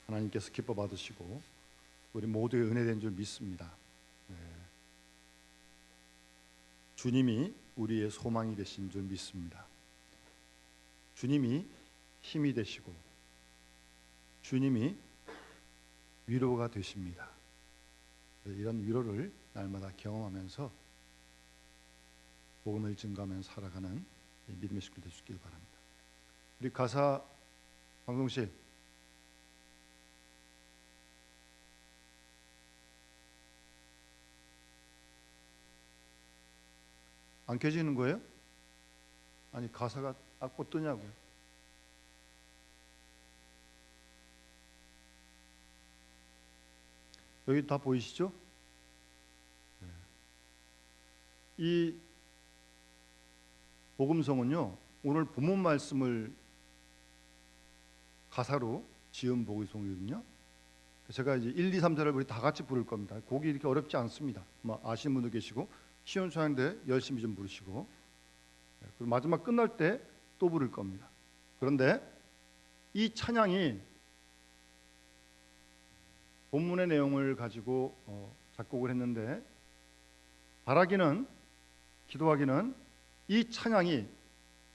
하나님께서 기뻐 받으시고 우리 모두의 은혜된 줄 믿습니다. 네. 주님이 우리의 소망이 되신 줄 믿습니다. 주님이 힘이 되시고 주님이 위로가 되십니다. 이런 위로를 날마다 경험하면서 복음을 증거하면서 살아가는 믿음의 식구들 되시길 바랍니다. 우리 가사 방송실 안 켜지는 거예요? 아니 가사가 못 뜨냐고요? 여기 다 보이시죠? 네. 이 복음성은요 오늘 본문 말씀을 가사로 지은 복음성이거든요. 제가 이제 1, 2, 3절을 우리 다 같이 부를 겁니다. 곡이 이렇게 어렵지 않습니다. 아시는 분도 계시고 시온 찬양대 열심히 좀 부르시고 그리고 마지막 끝날 때 또 부를 겁니다. 그런데 이 찬양이 본문의 내용을 가지고 작곡을 했는데 바라기는 기도하기는 이 찬양이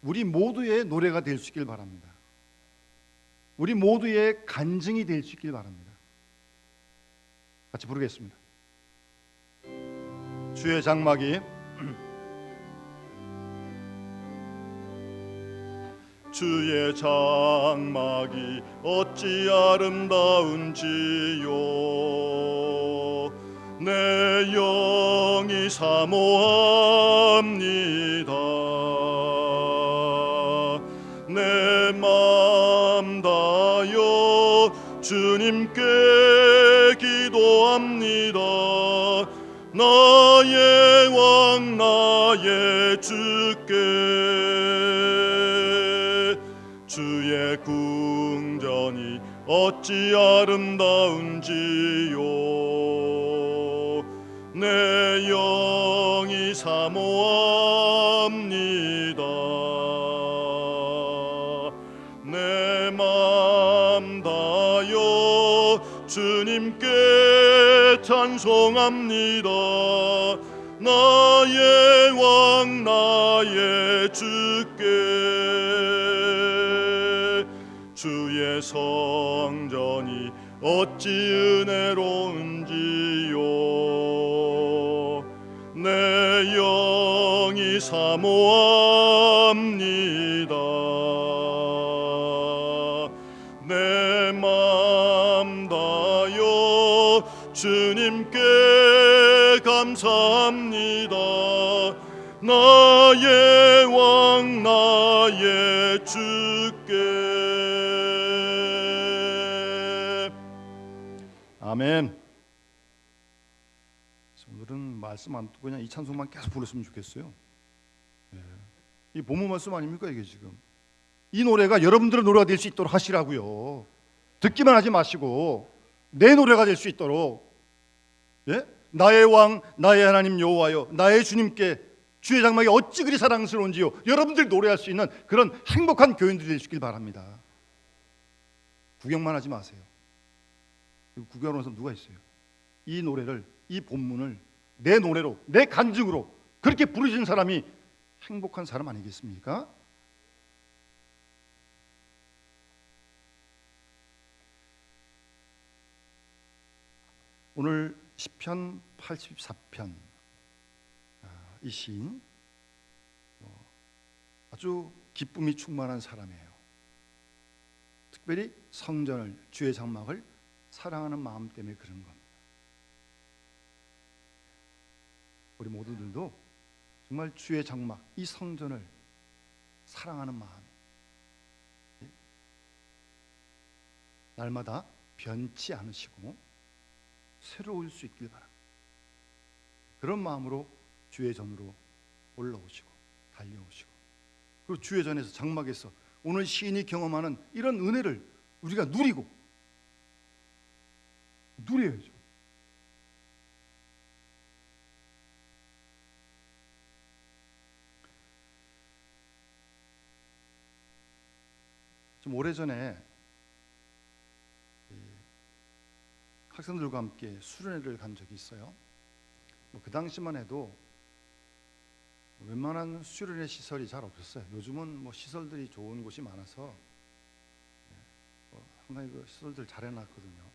우리 모두의 노래가 될 수 있길 바랍니다. 우리 모두의 간증이 될 수 있길 바랍니다. 같이 부르겠습니다. 주의 장막이 주의 장막이 어찌 아름다운지요 내 영이 사모합니다 내 맘 다여 주님께 기도합니다 나의 왕 나의 주께 주의 궁전이 어찌 아름다운지요 내 영이 사모합니다 내 맘 다여 주님께 찬송합니다 나의 왕 나의 주께 주의 성전이 어찌 은혜로운지요 내 영이 사모합니다 내 맘 다여 주님께 감사합니다 나의 왕 나의 주께 아멘. 오늘은 말씀 안 듣고 그냥 이 찬송만 계속 부르시면 좋겠어요. 이 본문 말씀 아닙니까 이게 지금? 이 노래가 여러분들의 노래가 될 수 있도록 하시라고요. 듣기만 하지 마시고 내 노래가 될 수 있도록 예? 나의 왕 나의 하나님 여호와여 나의 주님께 주의 장막이 어찌 그리 사랑스러운지요 여러분들이 노래할 수 있는 그런 행복한 교인들이 될 수 있길 바랍니다. 구경만 하지 마세요. 구경하는 사람 누가 있어요? 이 노래를 이 본문을 내 노래로 내 간증으로 그렇게 부르신 사람이 행복한 사람 아니겠습니까? 오늘 시편 84편 이 시인 아주 기쁨이 충만한 사람이에요. 특별히 성전을 주의 장막을 사랑하는 마음 때문에 그런 겁니다. 우리 모두들도 정말 주의 장막 이 성전을 사랑하는 마음이 날마다 변치 않으시고 새로울 수 있길 바랍니다. 그런 마음으로 주의 전으로 올라오시고 달려오시고 그리고 주의 전에서 장막에서 오늘 시인이 경험하는 이런 은혜를 우리가 누리고 누려야죠. 좀 오래전에 학생들과 함께 수련회를 간 적이 있어요. 뭐 그 당시만 해도 웬만한 수련회 시설이 잘 없었어요. 요즘은 뭐 시설들이 좋은 곳이 많아서 상당히 그 시설들 잘 해놨거든요.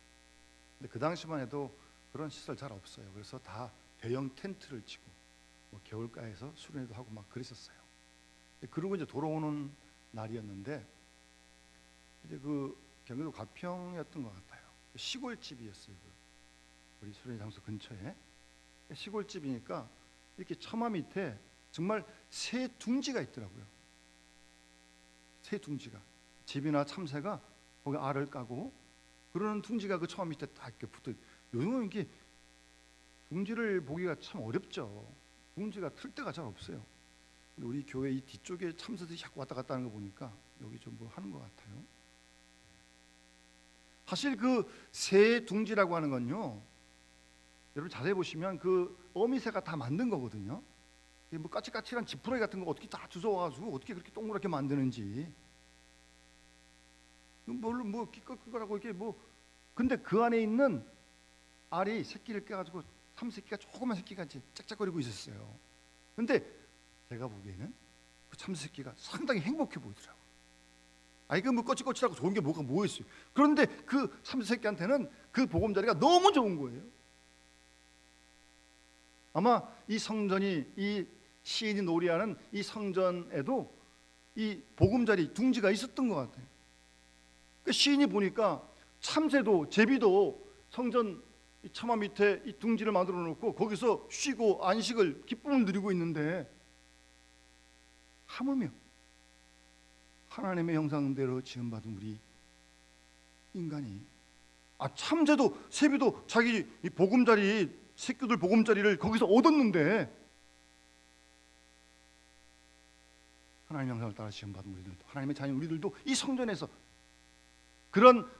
근데 그 당시만 해도 그런 시설 잘 없어요. 그래서 다 대형 텐트를 치고 뭐 겨울가에서 수련회도 하고 막 그랬었어요. 그러고 이제 돌아오는 날이었는데 이제 그 경기도 가평이었던 것 같아요. 시골집이었어요. 우리 수련회 장소 근처에 시골집이니까 이렇게 처마 밑에 정말 새 둥지가 있더라고요. 새 둥지가 집이나 참새가 거기 알을 까고 그러는 둥지가 그 처마 밑에 딱 이렇게 붙어. 요즘은 이게 둥지를 보기가 참 어렵죠. 둥지가 틀 데가 잘 없어요. 근데 우리 교회 이 뒤쪽에 참새들이 자꾸 왔다 갔다 하는 거 보니까 여기 좀 뭐 하는 것 같아요. 사실 그 새 둥지라고 하는 건요, 여러분 자세히 보시면 그 어미새가 다 만든 거거든요. 뭐 까칠까칠한 지푸라기 같은 거 어떻게 다 주워와가지고 어떻게 그렇게 동그랗게 만드는지, 뭘로 뭐 끼끌끼끌하고 이렇게 뭐, 근데 그 안에 있는 알이 새끼를 깨가지고 참새끼가 조그만 새끼같이 짝짝거리고 있었어요. 근데 제가 보기에는 그 참새끼가 상당히 행복해 보이더라고요. 아이 그 뭐 거칠거칠하고 좋은 게 뭐가 있어요. 그런데 그 참새새끼한테는 그 보금자리가 너무 좋은 거예요. 아마 이 성전이, 이 시인이 노래하는 이 성전에도 이 보금자리 둥지가 있었던 것 같아요. 그 시인이 보니까 참새도 제비도 성전 이 처마 밑에 이 둥지를 만들어 놓고 거기서 쉬고 안식을 기쁨을 누리고 있는데, 하물며 하나님의 형상대로 지음받은 우리 인간이, 참새도 새비도 자기 이 보금자리 새끼들 보금자리를 거기서 얻었는데, 하나님의 형상을 따라 지음받은 우리들도, 하나님의 자녀 우리들도 이 성전에서 그런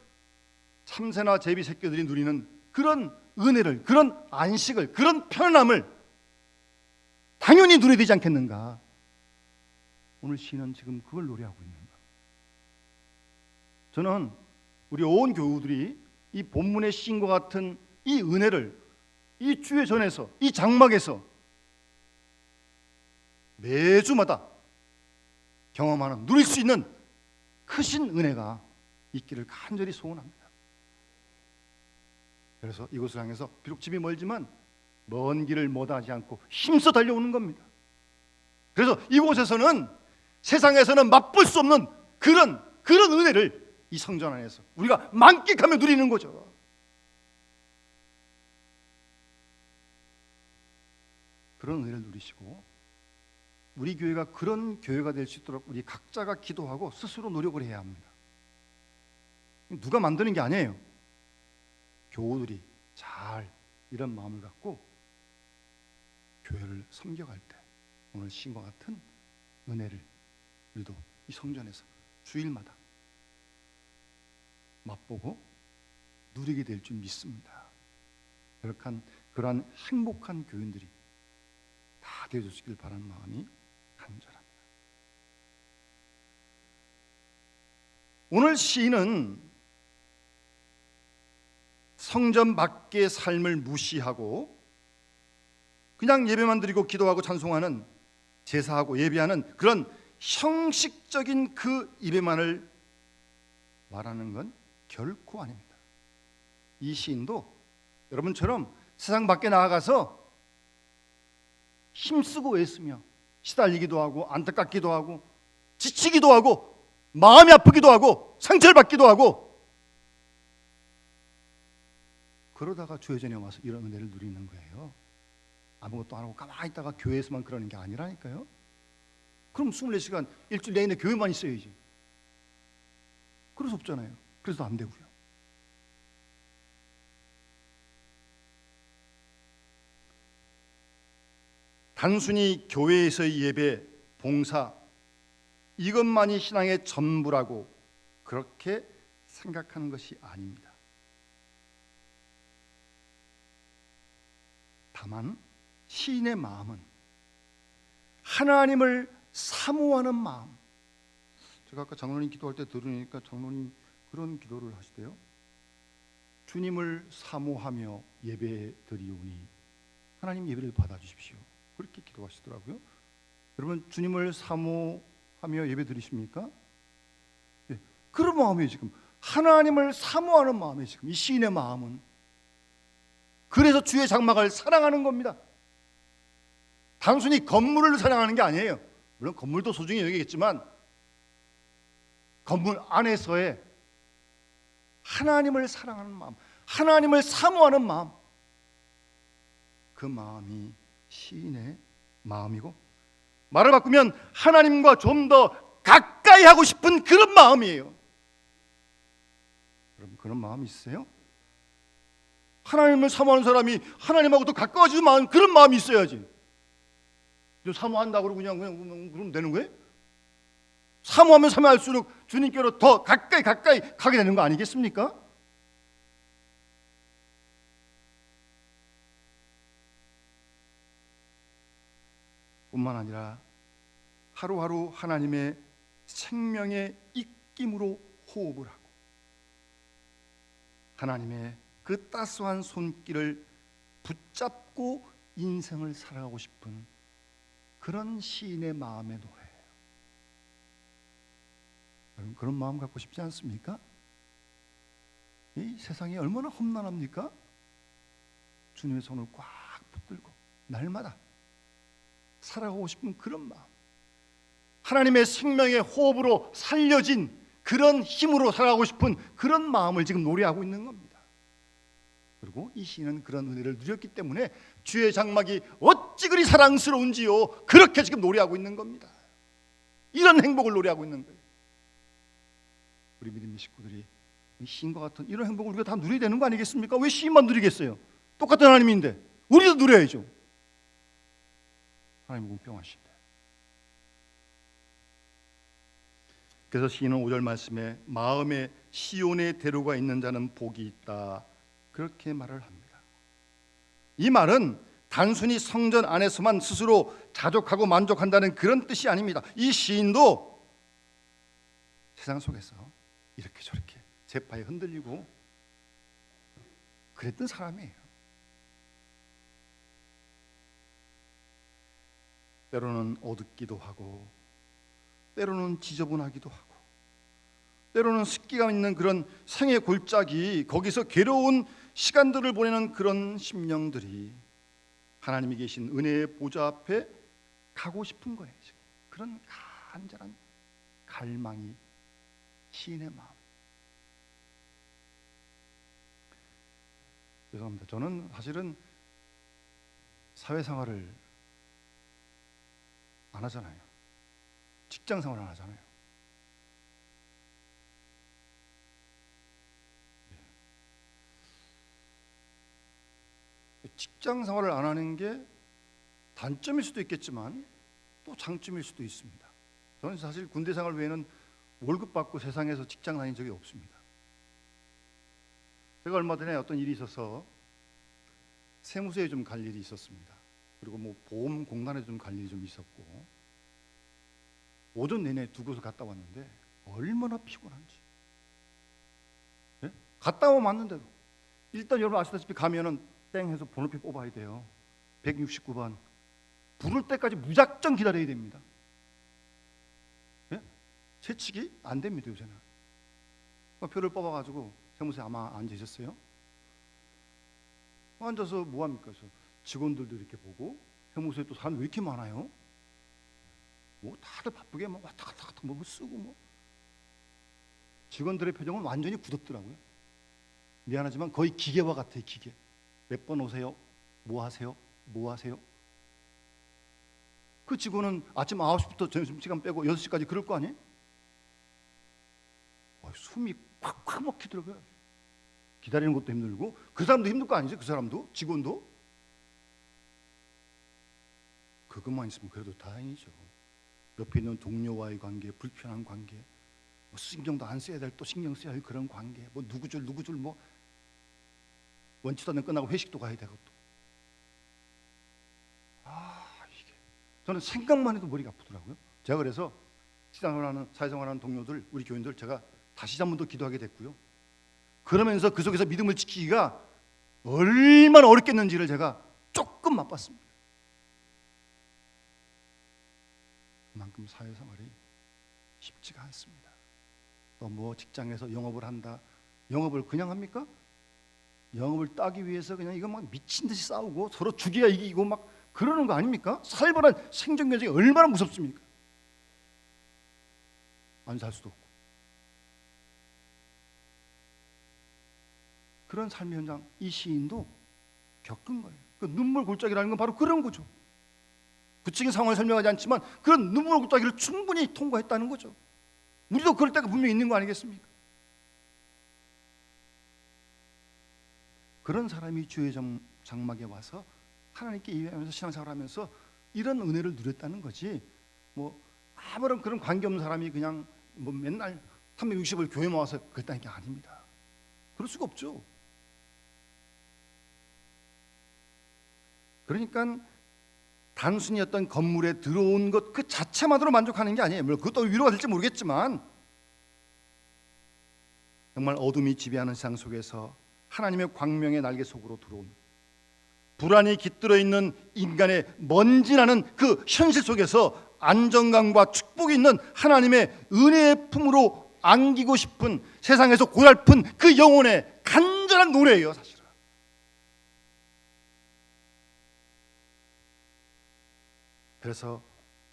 참새나 제비 새끼들이 누리는 그런 은혜를, 그런 안식을, 그런 편안함을 당연히 누려야 되지 않겠는가. 오늘 시인은 지금 그걸 노래하고 있는 거예요. 저는 우리 온 교우들이 이 본문의 시인과 같은 이 은혜를 이 주의 전에서, 이 장막에서 매주마다 경험하는, 누릴 수 있는 크신 은혜가 있기를 간절히 소원합니다. 그래서 이곳을 향해서 비록 집이 멀지만 먼 길을 머다하지 않고 힘써 달려오는 겁니다. 그래서 이곳에서는 세상에서는 맛볼 수 없는 그런 은혜를 이 성전 안에서 우리가 만끽하며 누리는 거죠. 그런 은혜를 누리시고 우리 교회가 그런 교회가 될 수 있도록 우리 각자가 기도하고 스스로 노력을 해야 합니다. 누가 만드는 게 아니에요. 교우들이 잘 이런 마음을 갖고 교회를 섬겨갈 때 오늘 신과 같은 은혜를 우리도 이 성전에서 주일마다 맛보고 누리게 될 줄 믿습니다. 그러한 행복한 교인들이 다 되어주시길 바라는 마음이 간절합니다. 오늘 시인은 성전 밖의 삶을 무시하고 그냥 예배만 드리고 기도하고 찬송하는, 제사하고 예배하는 그런 형식적인 그 예배만을 말하는 건 결코 아닙니다. 이 시인도 여러분처럼 세상 밖에 나아가서 힘쓰고 애쓰며 시달리기도 하고 안타깝기도 하고 지치기도 하고 마음이 아프기도 하고 상처를 받기도 하고, 그러다가 주의 전에 와서 이런 은혜를 누리는 거예요. 아무것도 안 하고 가만히 있다가 교회에서만 그러는 게 아니라니까요. 그럼 24시간 일주일 내내 교회만 있어야지. 그럴 수 없잖아요. 그래서 안 되고요. 단순히 교회에서의 예배, 봉사 이것만이 신앙의 전부라고 그렇게 생각하는 것이 아닙니다. 다만 시인의 마음은 하나님을 사모하는 마음. 제가 아까 장로님 기도할 때 들으니까 장로님 그런 기도를 하시대요. 주님을 사모하며 예배드리오니 하나님 예배를 받아주십시오. 그렇게 기도하시더라고요. 여러분 주님을 사모하며 예배드리십니까? 예, 그런 마음이에요. 지금 하나님을 사모하는 마음이에요. 지금 이 시인의 마음은. 그래서 주의 장막을 사랑하는 겁니다. 단순히 건물을 사랑하는 게 아니에요. 물론 건물도 소중히 여기겠지만 건물 안에서의 하나님을 사랑하는 마음, 하나님을 사모하는 마음, 그 마음이 시인의 마음이고, 말을 바꾸면 하나님과 좀 더 가까이 하고 싶은 그런 마음이에요. 여러분 그런 마음이 있으세요? 하나님을 사모하는 사람이 하나님하고 더 가까워지는 마음, 그런 마음이 있어야지. 사모한다고 그러고 그냥 그러면 되는 거예요? 사모하면 사모할수록 주님께로 더 가까이 가게 되는 거 아니겠습니까? 뿐만 아니라 하루하루 하나님의 생명의 입김으로 호흡을 하고 하나님의 그 따스한 손길을 붙잡고 인생을 살아가고 싶은 그런 시인의 마음의 노래예요. 여러분 그런 마음 갖고 싶지 않습니까? 이 세상이 얼마나 험난합니까? 주님의 손을 꽉 붙들고 날마다 살아가고 싶은 그런 마음, 하나님의 생명의 호흡으로 살려진 그런 힘으로 살아가고 싶은 그런 마음을 지금 노래하고 있는 겁니다. 그리고 이 시인은 그런 은혜를 누렸기 때문에 주의 장막이 어찌 그리 사랑스러운지요, 그렇게 지금 노래하고 있는 겁니다. 이런 행복을 노래하고 있는 거예요. 우리 믿음의 식구들이 이 시인과 같은 이런 행복을 우리가 다 누려야 되는 거 아니겠습니까? 왜 시인만 누리겠어요? 똑같은 하나님인데 우리도 누려야죠. 하나님 공평하신데. 그래서 시인은 5절 말씀에 마음에 시온의 대로가 있는 자는 복이 있다, 그렇게 말을 합니다. 이 말은 단순히 성전 안에서만 스스로 자족하고 만족한다는 그런 뜻이 아닙니다. 이 시인도 세상 속에서 이렇게 저렇게 재파에 흔들리고 그랬던 사람이에요. 때로는 어둡기도 하고 때로는 지저분하기도 하고 때로는 습기가 있는 그런 생의 골짜기, 거기서 괴로운 시간들을 보내는 그런 심령들이 하나님이 계신 은혜의 보좌 앞에 가고 싶은 거예요. 지금. 그런 간절한 갈망이 시인의 마음. 죄송합니다. 저는 사실은 사회생활을 안 하잖아요. 직장 생활 안 하잖아요. 직장 생활을 안 하는 게 단점일 수도 있겠지만 또 장점일 수도 있습니다. 저는 사실 군대 생활 외에는 월급 받고 세상에서 직장 다닌 적이 없습니다. 제가 얼마 전에 어떤 일이 있어서 세무서에 좀 갈 일이 있었습니다. 그리고 뭐 보험공단에 좀 갈 일이 좀 있었고 오전 내내 두 곳을 갔다 왔는데 얼마나 피곤한지. 네? 갔다 오면 맞는데도 일단 여러분 아시다시피 가면은 땡 해서 번호표 뽑아야 돼요. 169번 부를 때까지 무작정 기다려야 됩니다. 네? 채찍이 안 됩니다 요새는. 표를 뽑아가지고 세무서에 아마 앉아 있었어요. 앉아서 뭐 합니까? 그래서 직원들도 이렇게 보고 세무서에 또 사람 왜 이렇게 많아요? 뭐 다들 바쁘게 뭐 왔다 갔다 뭐 쓰고 뭐. 직원들의 표정은 완전히 굳었더라고요. 미안하지만 거의 기계와 같아요. 기계. 몇 번 오세요? 뭐 하세요? 뭐 하세요? 그 직원은 아침 9시부터 점심시간 빼고 6시까지 그럴 거 아니에요? 숨이 콱콱 막히더라고요. 기다리는 것도 힘들고 그 사람도 힘들 거 아니죠? 그 사람도? 직원도? 그것만 있으면 그래도 다행이죠. 옆에 있는 동료와의 관계, 불편한 관계, 뭐 신경도 안 써야 될 또 신경 써야 할 그런 관계, 뭐 누구 줄 뭐 원치도 않는 끝나고 회식도 가야 되고 또. 이게 저는 생각만 해도 머리가 아프더라고요. 제가 그래서 사회생활하는 동료들, 우리 교인들 제가 다시 한 번 더 기도하게 됐고요. 그러면서 그 속에서 믿음을 지키기가 얼마나 어렵겠는지를 제가 조금 맛봤습니다. 그만큼 사회생활이 쉽지가 않습니다. 또 뭐 직장에서 영업을 한다. 영업을 그냥 합니까? 영업을 따기 위해서 그냥 이거 막 미친 듯이 싸우고 서로 죽여야 이기고 막 그러는 거 아닙니까? 살벌한 생존 경쟁이 얼마나 무섭습니까? 안 살 수도 없고. 그런 삶의 현장 이 시인도 겪은 거예요. 그 눈물 골짜기라는 건 바로 그런 거죠. 구체적인 상황을 설명하지 않지만 그런 눈물 골짜기를 충분히 통과했다는 거죠. 우리도 그럴 때가 분명히 있는 거 아니겠습니까? 그런 사람이 주의 장막에 와서 하나님께 예배하면서 신앙생활을 하면서 이런 은혜를 누렸다는 거지. 뭐 아무런 그런 관계없는 사람이 그냥 뭐 맨날 360일 교회만 와서 그랬다는 게 아닙니다. 그럴 수가 없죠. 그러니까 단순히 어떤 건물에 들어온 것 그 자체만으로 만족하는 게 아니에요. 물론 그것도 위로가 될지 모르겠지만 정말 어둠이 지배하는 세상 속에서 하나님의 광명의 날개 속으로 들어온 불안이 깃들어 있는 인간의 먼지나는 그 현실 속에서 안정감과 축복이 있는 하나님의 은혜의 품으로 안기고 싶은 세상에서 고달픈 그 영혼의 간절한 노래예요, 사실은. 그래서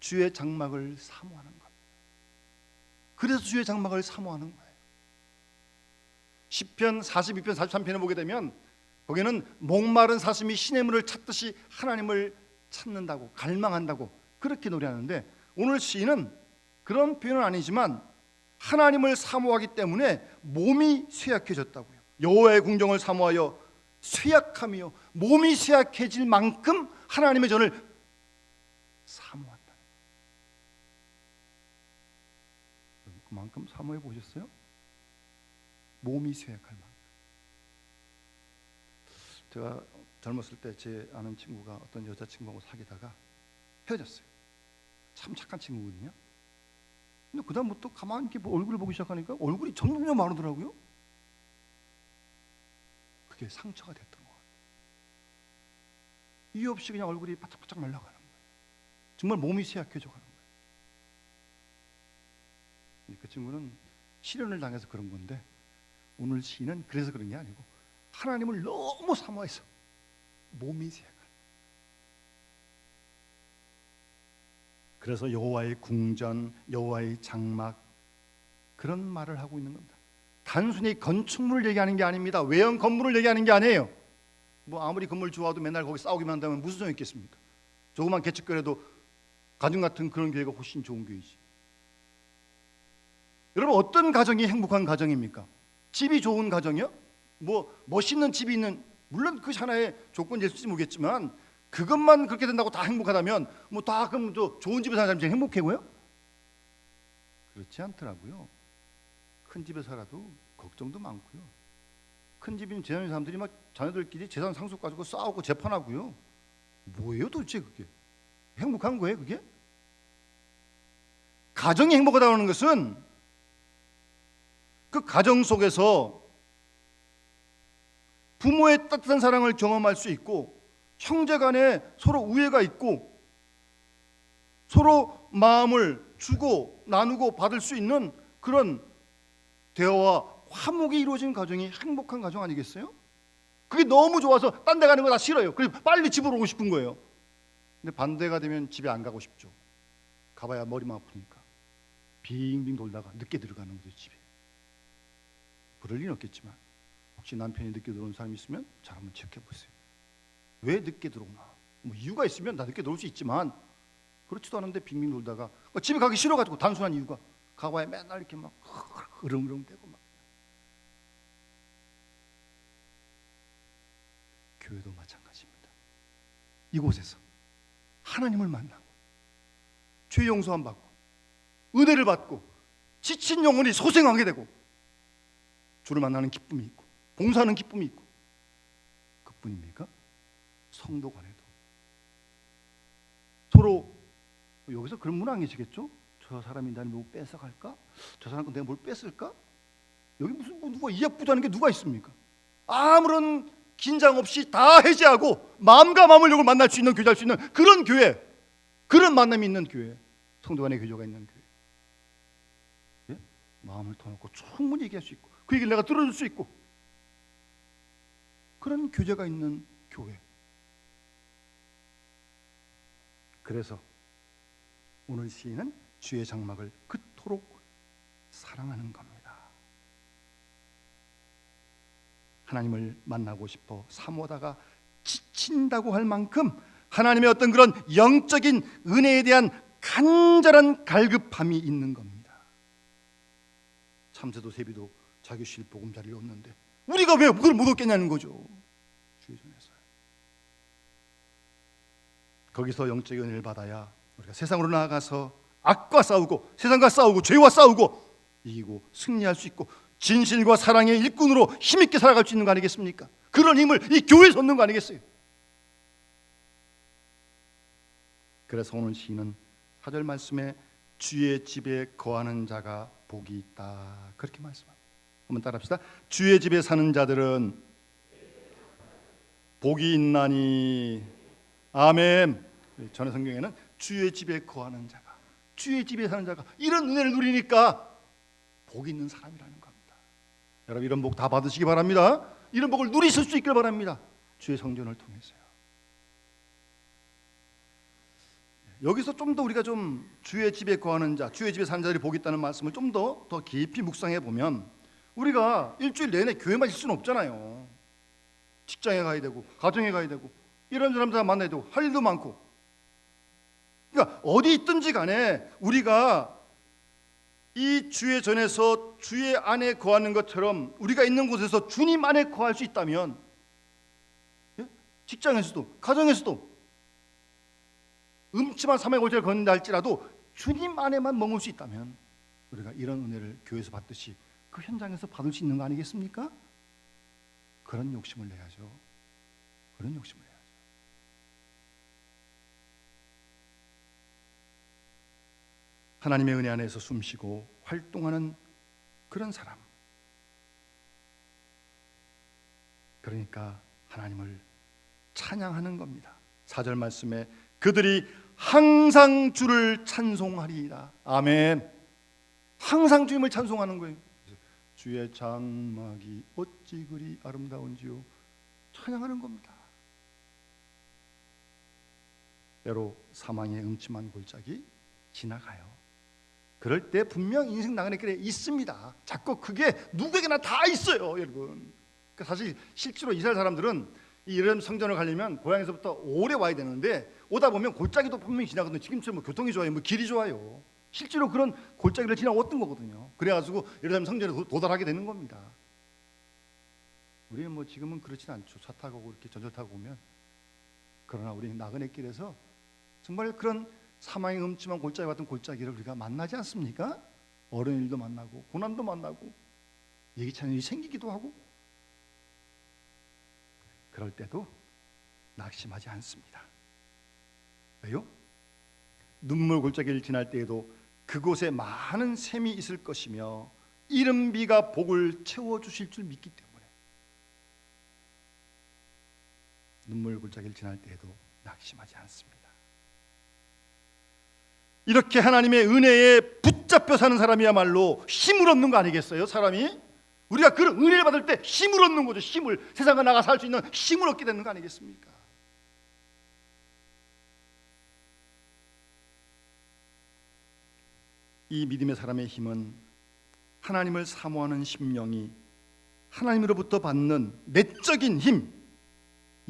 주의 장막을 사모하는 겁니다. 그래서 주의 장막을 사모하는 거예요. 시편 42편 43편에 보게 되면 거기는 목마른 사슴이 시냇물을 찾듯이 하나님을 찾는다고 갈망한다고 그렇게 노래하는데 오늘 시인은 그런 표현은 아니지만 하나님을 사모하기 때문에 몸이 쇠약해졌다고요. 여호와의 궁정을 사모하여 쇠약하며 몸이 쇠약해질 만큼 하나님의 전을 사모한다. 그만큼 사모해 보셨어요? 몸이 쇠약할 만큼. 제가 젊었을 때 제 아는 친구가 어떤 여자친구하고 사귀다가 헤어졌어요. 참 착한 친구거든요. 근데 그다음부터 가만히 이렇게 얼굴을 보기 시작하니까 얼굴이 점점 마르더라고요. 그게 상처가 됐던 것 같아요. 이유 없이 그냥 얼굴이 바짝바짝 말라가는 거예요. 정말 몸이 쇠약해져 가는 거예요. 그 친구는 실연을 당해서 그런 건데 오늘 시인은 그래서 그런 게 아니고 하나님을 너무 사모해서 몸이 쇠약한. 그래서 여호와의 궁전, 여호와의 장막 그런 말을 하고 있는 겁니다. 단순히 건축물을 얘기하는 게 아닙니다. 외형 건물을 얘기하는 게 아니에요. 뭐 아무리 건물 좋아도 맨날 거기 싸우기만 한다면 무슨 소용이 있겠습니까? 조그만 개척교회도 가정 같은 그런 교회가 훨씬 좋은 교회이지. 여러분 어떤 가정이 행복한 가정입니까? 집이 좋은 가정이요? 뭐 멋있는 집이 있는 물론 그 하나의 조건이 있을지 모르겠지만 그것만 그렇게 된다고 다 행복하다면 뭐 다 그럼 또 좋은 집에 사는 사람이 제일 행복해고요? 그렇지 않더라고요. 큰 집에 살아도 걱정도 많고요. 큰 집인 재산인 사람들이 막 자녀들끼리 재산 상속 가지고 싸우고 재판하고요. 뭐예요 도대체 그게? 행복한 거예요 그게? 가정이 행복하다는 것은 그 가정 속에서 부모의 따뜻한 사랑을 경험할 수 있고 형제 간에 서로 우애가 있고 서로 마음을 주고 나누고 받을 수 있는 그런 대화와 화목이 이루어진 가정이 행복한 가정 아니겠어요? 그게 너무 좋아서 딴 데 가는 거 다 싫어요. 그래서 빨리 집으로 오고 싶은 거예요. 근데 반대가 되면 집에 안 가고 싶죠. 가봐야 머리만 아프니까 빙빙 돌다가 늦게 들어가는 거죠 집에. 그럴 리는 없겠지만 혹시 남편이 늦게 들어온 사람이 있으면 잘 한번 체크해 보세요. 왜 늦게 들어오나? 뭐 이유가 있으면 나 늦게 들어올 수 있지만 그렇지도 않은데 빙빙 돌다가 집에 가기 싫어가지고 단순한 이유가 가봐야 맨날 이렇게 막 으렁으렁대고 막. 교회도 마찬가지입니다. 이곳에서 하나님을 만나고 죄 용서함 받고 은혜를 받고 지친 영혼이 소생하게 되고 주를 만나는 기쁨이 있고 봉사하는 기쁨이 있고 그뿐입니까? 성도 간에도 서로 여기서 그런 분 안 계시겠죠? 저 사람이 나를 뭐 뺏어갈까? 저 사람 건 내가 뭘 뺏을까? 여기 무슨 누가 이약부자는 게 누가 있습니까? 아무런 긴장 없이 다 해제하고 마음과 마음을 여기 만날 수 있는, 교제할 수 있는 그런 교회, 그런 만남이 있는 교회, 성도 간의 교제가 있는 교회. 예? 마음을 터놓고 충분히 얘기할 수 있고 그 얘기를 내가 들어줄 수 있고 그런 교제가 있는 교회. 그래서 오늘 시인은 주의 장막을 그토록 사랑하는 겁니다. 하나님을 만나고 싶어 사모하다가 지친다고 할 만큼 하나님의 어떤 그런 영적인 은혜에 대한 간절한 갈급함이 있는 겁니다. 참새도 새비도 자기 쉴 보금자리를 얻는데 우리가 왜 그걸 못 얻겠냐는 거죠. 주의 전에서 거기서 영적인 은혜를 받아야 우리가 세상으로 나아가서 악과 싸우고 세상과 싸우고 죄와 싸우고 이기고 승리할 수 있고 진실과 사랑의 일꾼으로 힘있게 살아갈 수 있는 거 아니겠습니까? 그런 힘을 이 교회에서 얻는 거 아니겠어요? 그래서 오늘 시인은 4절 말씀에 주의 집에 거하는 자가 복이 있다 그렇게 말씀합니다. 한번 따라합시다. 주의 집에 사는 자들은 복이 있나니. 아멘. 전의 성경에는 주의 집에 거하는 자가, 주의 집에 사는 자가 이런 은혜를 누리니까 복이 있는 사람이라는 겁니다. 여러분 이런 복 다 받으시기 바랍니다. 이런 복을 누리실 수 있길 바랍니다. 주의 성전을 통해서요. 여기서 좀 더 우리가 좀 주의 집에 거하는 자, 주의 집에 사는 자들이 복이 있다는 말씀을 좀 더 깊이 묵상해 보면 우리가 일주일 내내 교회만 있을 수는 없잖아요. 직장에 가야 되고 가정에 가야 되고 이런 사람들 만나야 되고 할 일도 많고. 그러니까 어디 있든지 간에 우리가 이 주의 전에서 주의 안에 거하는 것처럼 우리가 있는 곳에서 주님 안에 거할 수 있다면, 직장에서도 가정에서도 음침한 삶의 골짜기를 걷는다 할지라도 주님 안에만 머물 수 있다면 우리가 이런 은혜를 교회에서 받듯이 그 현장에서 받을 수 있는 거 아니겠습니까? 그런 욕심을 내야죠. 그런 욕심을 내야죠. 하나님의 은혜 안에서 숨쉬고 활동하는 그런 사람. 그러니까 하나님을 찬양하는 겁니다. 4절 말씀에 그들이 항상 주를 찬송하리이다. 아멘. 항상 주님을 찬송하는 거예요. 주의 장막이 어찌 그리 아름다운지요. 찬양하는 겁니다. 때로 사망의 음침한 골짜기 지나가요. 그럴 때 분명 인생 나그네 길에 있습니다. 자꾸 그게 누구에게나 다 있어요, 여러분. 그러니까 사실 실제로 이스라엘 사람들은 이 예루살렘 성전을 가려면 고향에서부터 오래 와야 되는데 오다 보면 골짜기도 분명히 지나거든요. 지금처럼 뭐 교통이 좋아요, 뭐 길이 좋아요. 실제로 그런 골짜기를 지나왔던 거거든요. 그래가지고 예루살렘 성전에 도달하게 되는 겁니다. 우리는 뭐 지금은 그렇진 않죠. 차 타고 이렇게 전철 타고 오면. 그러나 우리 나그네 길에서 정말 그런 사망의 음침한 골짜기 같은 골짜기를 우리가 만나지 않습니까? 어려운 일도 만나고 고난도 만나고 예기치 않은 일이 생기기도 하고. 그럴 때도 낙심하지 않습니다. 왜요? 눈물 골짜기를 지날 때에도 그곳에 많은 샘이 있을 것이며 이른 비가 복을 채워주실 줄 믿기 때문에 눈물 골짜기를 지날 때에도 낙심하지 않습니다. 이렇게 하나님의 은혜에 붙잡혀 사는 사람이야말로 힘을 얻는 거 아니겠어요? 사람이 우리가 그런 은혜를 받을 때 힘을 얻는 거죠. 힘을, 세상에 나가 살 수 있는 힘을 얻게 되는 거 아니겠습니까? 이 믿음의 사람의 힘은 하나님을 사모하는 심령이 하나님으로부터 받는 내적인 힘,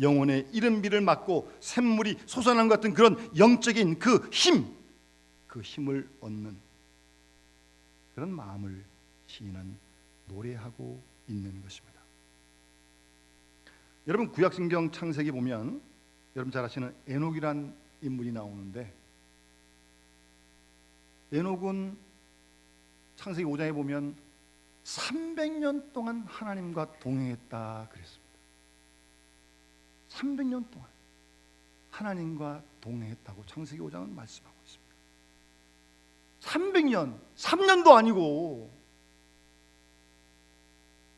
영혼의 이른 비를 맞고 샘물이 솟아나는 것 같은 그런 영적인 그 힘, 그 힘을 얻는 그런 마음을 시인은 노래하고 있는 것입니다. 여러분 구약성경 창세기 보면 여러분 잘 아시는 에녹이란 인물이 나오는데 에녹은 창세기 5장에 보면 300년 동안 하나님과 동행했다 그랬습니다. 300년 동안 하나님과 동행했다고 창세기 5장은 말씀하고 있습니다. 300년, 3년도 아니고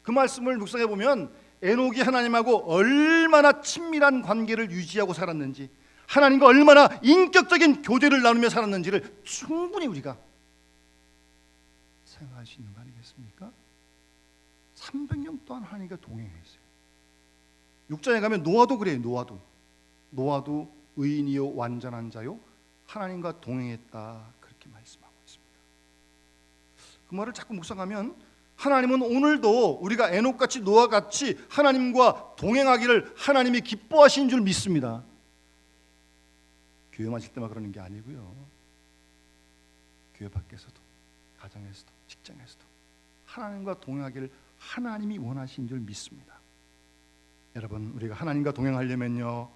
그 말씀을 묵상해 보면 에녹이 하나님하고 얼마나 친밀한 관계를 유지하고 살았는지, 하나님과 얼마나 인격적인 교제를 나누며 살았는지를 충분히 우리가 생각할 수 있는 거 아니겠습니까? 300년 동안 하나님과 동행했어요. 6장에 가면 노아도 그래요. 노아도 의인이요 완전한 자요 하나님과 동행했다, 그렇게 말씀하고 있습니다. 그 말을 자꾸 묵상하면 하나님은 오늘도 우리가 에녹같이 노아같이 하나님과 동행하기를 하나님이 기뻐하시는 줄 믿습니다. 교회 마실 때만 그러는 게 아니고요, 교회 밖에서도, 가정에서도, 직장에서도 하나님과 동행하기를 하나님이 원하시는 줄 믿습니다. 여러분, 우리가 하나님과 동행하려면요,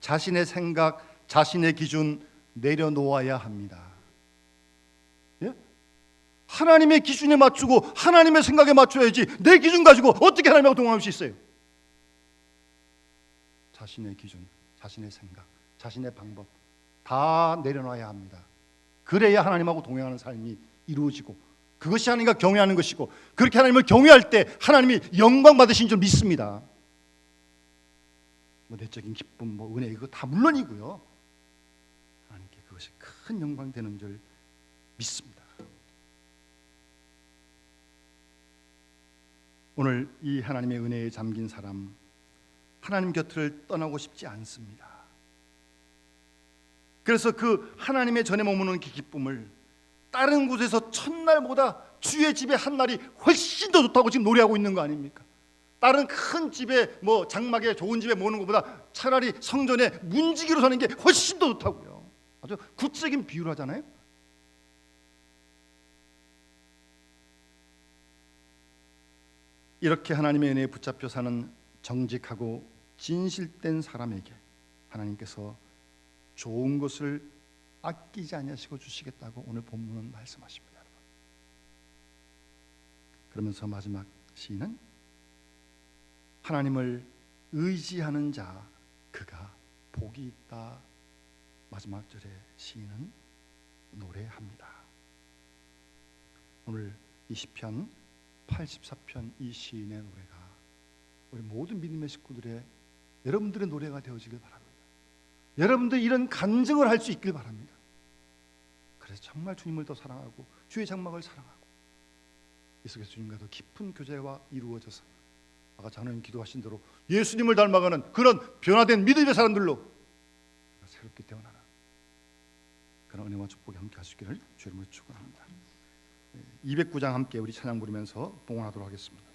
자신의 생각, 자신의 기준 내려놓아야 합니다. 예? 하나님의 기준에 맞추고 하나님의 생각에 맞춰야지 내 기준 가지고 어떻게 하나님하고 동행할 수 있어요? 자신의 기준, 자신의 생각, 자신의 방법 다 내려놔야 합니다. 그래야 하나님하고 동행하는 삶이 이루어지고, 그것이 하나님과 경외하는 것이고, 그렇게 하나님을 경외할 때 하나님이 영광 받으신 줄 믿습니다. 내적인 기쁨, 은혜, 이거 다 물론이고요, 하나님께 그것이 큰 영광 되는 줄 믿습니다. 오늘 이 하나님의 은혜에 잠긴 사람, 하나님 곁을 떠나고 싶지 않습니다. 그래서 그 하나님의 전에 머무는 그 기쁨을 다른 곳에서 첫날보다 주의 집에 한 날이 훨씬 더 좋다고 지금 노래하고 있는 거 아닙니까? 다른 큰 집에, 장막에 좋은 집에 모는 것보다 차라리 성전에 문지기로 사는 게 훨씬 더 좋다고요. 아주 구체적인 비유를 하잖아요. 이렇게 하나님의 은혜에 붙잡혀 사는 정직하고 진실된 사람에게 하나님께서 좋은 것을 아끼지 아니하시고 주시겠다고 오늘 본문은 말씀하십니다. 여러분. 그러면서 마지막 시인은 하나님을 의지하는 자 그가 복이 있다, 마지막 절에 시인은 노래합니다. 오늘 이 시편 84편 이 시인의 노래가 우리 모든 믿음의 식구들의, 여러분들의 노래가 되어지길 바랍니다. 여러분들 이런 간증을 할 수 있길 바랍니다. 그래서 정말 주님을 더 사랑하고 주의 장막을 사랑하고 이 속에서 주님과 더 깊은 교제가 이루어져서 아까 자녀님 기도하신 대로 예수님을 닮아가는 그런 변화된 믿음의 사람들로 새롭게 태어나는 그런 은혜와 축복이 함께 하시기를 주님으로 축원합니다. 209장 함께 우리 찬양 부르면서 봉헌하도록 하겠습니다.